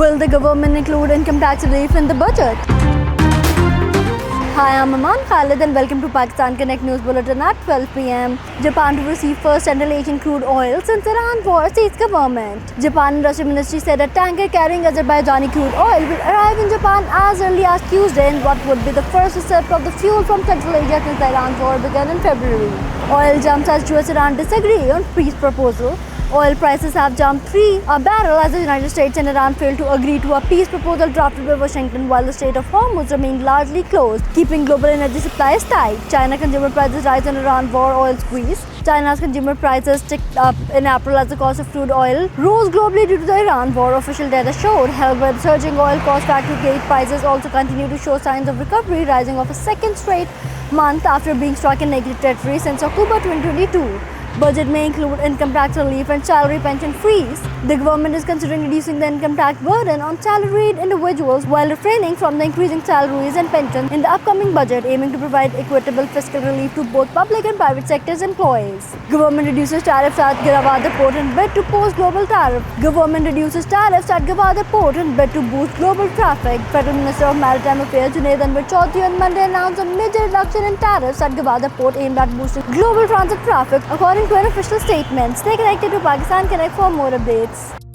Will the government include income tax relief in the budget? Hi, I'm Aman Khalid and welcome to Pakistan Connect News Bulletin at 12 p.m. Japan to receive first Central Asian crude oil since Iran war, says government. Japan Industry Ministry said a tanker carrying Azerbaijani crude oil will arrive in Japan as early as Tuesday in what would be the first receipt of the fuel from Central Asia since the Iran war began in February. Oil jumps as US-Iran disagree on peace proposal. Oil prices have jumped $3 a barrel as the United States and Iran failed to agree to a peace proposal drafted by Washington while the Strait of Hormuz remained largely closed, keeping global energy supplies tight. China consumer prices rise on Iran war oil squeeze. China's consumer prices ticked up in April as the cost of crude oil rose globally due to the Iran war, official data showed. However, the surging oil cost factory gate prices also continue to show signs of recovery, rising off a second straight month after being struck in negative territory since October 2022. Budget may include income tax relief and salary pension freeze. The government is considering reducing the income tax burden on salaried individuals while refraining from the increasing salaries and pensions in the upcoming budget, aiming to provide equitable fiscal relief to both public and private sectors employees. Government reduces tariffs at Gwadar Port in bid to post global tariff. Government reduces tariffs at Gwadar Port in bid to boost global traffic. Federal Minister of Maritime Affairs Junaid Anwar Chaudhary on Monday announced a major reduction in tariffs at Gwadar Port aimed at boosting global transit traffic, according to an official statement. Stay connected to Pakistan Connect for more updates.